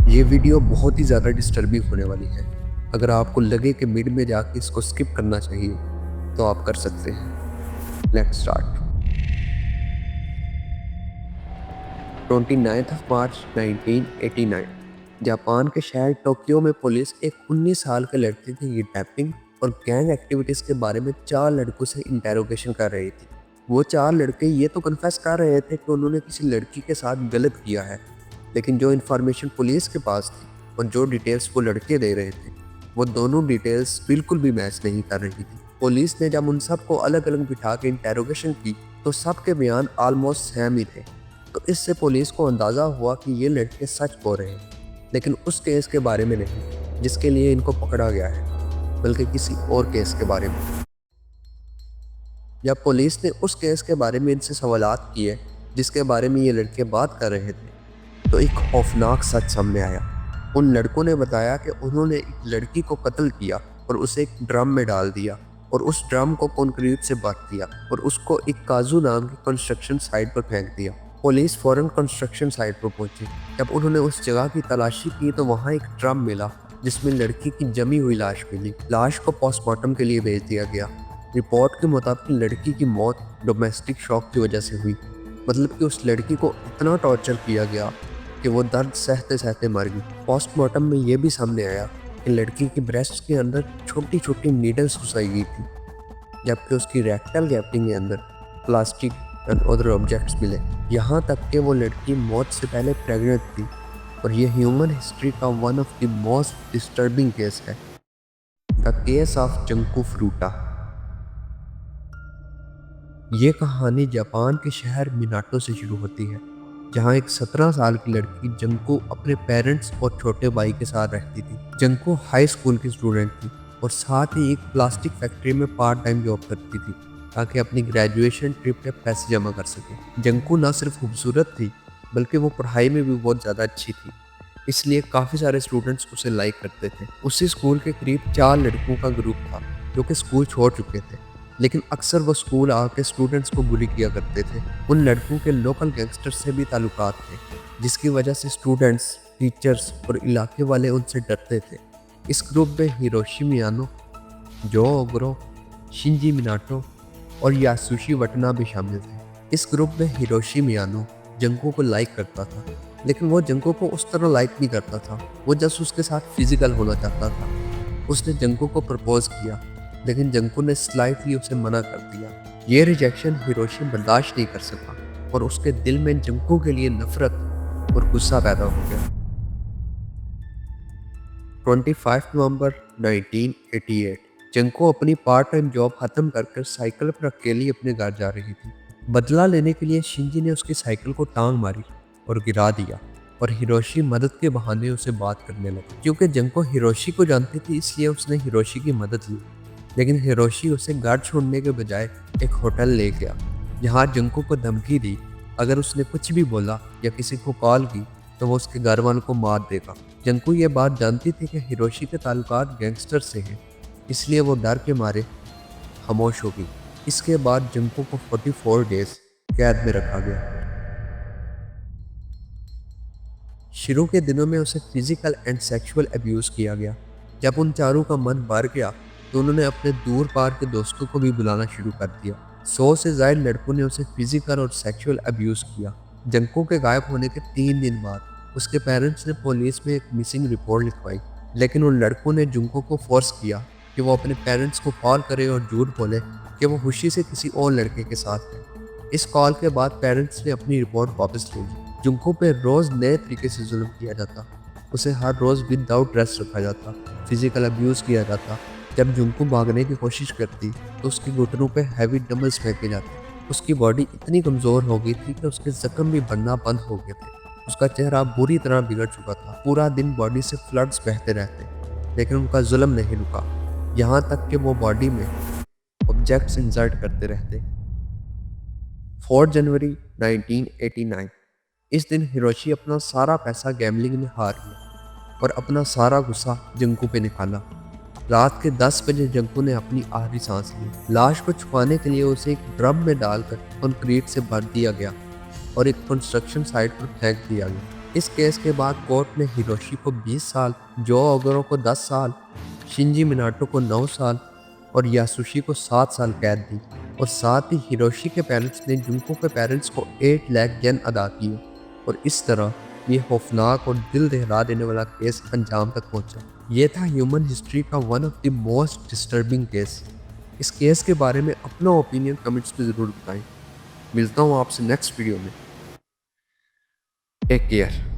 ये वीडियो बहुत ही ज़्यादा डिस्टर्बिंग होने वाली है। अगर आपको लगे कि मिड में जाके इसको स्किप करना चाहिए, तो आप कर सकते हैं। Let's start. 29 मार्च 1989 जापान के शहर टोक्यो में पुलिस एक 19 साल के लड़के की किडनैपिंग और गैंग एक्टिविटीज़ के बारे में 4 लड़कों से इंटेरोगेशन कर रही थी। वो 4 लड़के ये तो कन्फेस कर रहे थे कि उन्होंने किसी लड़की के साथ गलत किया है, लेकिन जो इन्फॉर्मेशन पुलिस के पास थी और जो डिटेल्स वो लड़के दे रहे थे, वो दोनों डिटेल्स बिल्कुल भी मैच नहीं कर रही थी। पुलिस ने जब उन सबको अलग अलग बिठा के इंटेरोगेशन की तो सबके बयान ऑलमोस्ट सेम ही थे। तो इससे पुलिस को अंदाज़ा हुआ कि ये लड़के सच बोल रहे हैं, लेकिन उस केस के बारे में नहीं जिसके लिए इनको पकड़ा गया है, बल्कि किसी और केस के बारे में। जब पुलिस ने उस केस के बारे में इनसे सवालात किए जिसके बारे में ये लड़के बात कर रहे थे, तो एक खौफनाक सच सामने आया। उन लड़कों ने बताया कि उन्होंने एक लड़की को कत्ल किया और उसे एक ड्रम में डाल दिया और उस ड्रम को कंक्रीट से भर दिया और उसको एक काजू नाम की कंस्ट्रक्शन साइट पर फेंक दिया। पुलिस फौरन कंस्ट्रक्शन साइट पर पहुंची। जब उन्होंने उस जगह की तलाशी की तो वहां एक ड्रम मिला जिसमें लड़की की जमी हुई लाश मिली। लाश को पोस्टमार्टम के लिए भेज दिया गया। रिपोर्ट के मुताबिक लड़की की मौत डोमेस्टिक शॉक की वजह से हुई, मतलब कि उस लड़की को इतना टॉर्चर किया गया कि वो दर्द सहते सहते मर गई। पोस्टमार्टम में ये भी सामने आया कि लड़की की ब्रेस्ट के अंदर छोटी छोटी नीडल्स घुसाई गई थी, जबकि उसकी रेक्टल कैविटी के अंदर प्लास्टिक एंड अदर ऑब्जेक्ट्स मिले। यहाँ तक कि वो लड़की मौत से पहले प्रेग्नेंट थी और ये ह्यूमन हिस्ट्री का one of the most disturbing case है, the case of Junko Furuta. ये कहानी जापान के शहर मिनाटो से शुरू होती है, जहाँ एक 17 साल की लड़की जंकू अपने पेरेंट्स और छोटे भाई के साथ रहती थी। जंकू हाई स्कूल की स्टूडेंट थी और साथ ही एक प्लास्टिक फैक्ट्री में पार्ट टाइम जॉब करती थी ताकि अपनी ग्रेजुएशन ट्रिप पे पैसे जमा कर सके। जंकू ना सिर्फ खूबसूरत थी बल्कि वो पढ़ाई में भी बहुत ज़्यादा अच्छी थी, इसलिए काफ़ी सारे स्टूडेंट्स उसे लाइक करते थे। उसी स्कूल के करीब 4 लड़कों का ग्रुप था जो कि स्कूल छोड़ चुके थे, लेकिन अक्सर वो स्कूल आके स्टूडेंट्स को बुली किया करते थे। उन लड़कों के लोकल गैंगस्टर से भी ताल्लुकात थे, जिसकी वजह से स्टूडेंट्स, टीचर्स और इलाके वाले उनसे डरते थे। इस ग्रुप में हिरोशी मियानो, जो ओगरो, शिंजी मिनाटो और यासुशी वटना भी शामिल थे। इस ग्रुप में हिरोशी मियानो जंको को लाइक करता था, लेकिन वो जंको को उस तरह लाइक नहीं करता था। वो जस्ट उसके साथ फिजिकल होना चाहता था। उसने जंको को प्रपोज किया, लेकिन जंको ने स्लाइटली उसे मना कर दिया। ये रिजेक्शन हिरोशी बर्दाश्त नहीं कर सका और उसके दिल में जंको के लिए नफरत और गुस्सा पैदा हो गया। 25 नवंबर 1988 जंको अपनी पार्ट टाइम जॉब खत्म कर साइकिल पर अकेली अपने घर जा रही थी। बदला लेने के लिए शिंजी ने उसकी साइकिल को टांग मारी और गिरा दिया और हिरोशी मदद के बहाने उसे बात करने लगी। क्योंकि जंको हिरोशी को जानती थी, इसलिए उसने हिरोशी की मदद ली, लेकिन हिरोशी उसे घर छोड़ने के बजाय एक होटल ले गया, जहाँ जंको को धमकी दी अगर उसने कुछ भी बोला या किसी को कॉल की तो वो उसके घर वालों को मार देगा। जंको ये बात जानती थी कि हिरोशी के ताल्लुकात गैंगस्टर से हैं, इसलिए वो डर के मारे खामोश हो गई। इसके बाद जंको को 44 डेज कैद में रखा गया। शुरू के दिनों में उसे फिजिकल एंड सेक्सुअल अब्यूज़ किया गया। जब उन चारों का मन भर गया तो उन्होंने अपने दूर पार के दोस्तों को भी बुलाना शुरू कर दिया। 100 से ज़्यादा लड़कों ने उसे फिजिकल और सेक्सुअल अब्यूज़ किया। जंको के गायब होने के 3 दिन बाद उसके पेरेंट्स ने पुलिस में एक मिसिंग रिपोर्ट लिखवाई, लेकिन उन लड़कों ने जंको को फोर्स किया कि वो अपने पेरेंट्स को कॉल करे और झूठ बोले कि वो खुशी से किसी और लड़के के साथ है। इस कॉल के बाद पेरेंट्स ने अपनी रिपोर्ट वापस ले ली। जंको पे रोज़ नए तरीके से जुल्म किया जाता, उसे हर रोज़ विदाउट ड्रेस रखा जाता, फिजिकल अब्यूज़ किया जाता। जब जंको भागने की कोशिश करती तो उसके घुटनों पे हैवी डंबल्स फेंके जाते। उसकी बॉडी इतनी कमज़ोर हो गई थी कि उसके जख्म भी बनना बंद हो गए थे। उसका चेहरा बुरी तरह बिगड़ चुका था। पूरा दिन बॉडी से फ्लड्स बहते रहते, लेकिन उनका जुल्म नहीं रुका, यहाँ तक कि वो बॉडी में ऑब्जेक्ट्स इंसर्ट करते रहते। 4 जनवरी 1989 इस दिन हिरोशी अपना सारा पैसा गैम्बलिंग में हार गया और अपना सारा गुस्सा जंको पे निकाला। रात के 10 बजे जंको ने अपनी आखिरी सांस ली। लाश को छुपाने के लिए उसे एक ड्रम में डालकर कंक्रीट से भर दिया गया और एक कंस्ट्रक्शन साइट पर फेंक दिया गया। इस केस के बाद कोर्ट ने हिरोशी को 20 साल, जो अगुरो को 10 साल, शिंजी मिनाटो को 9 साल और यासुशी को 7 साल कैद दी और साथ ही हिरोशी के पेरेंट्स ने जुंको के पेरेंट्स को 8 लाख येन अदा किए और इस तरह ये खौफनाक और दिल दहला देने वाला केस अंजाम तक पहुंचा। ये था ह्यूमन हिस्ट्री का one of the most disturbing case. इस केस के बारे में अपना ओपिनियन कमेंट्स में ज़रूर बताएं। मिलता हूँ आपसे नेक्स्ट वीडियो में। Take care.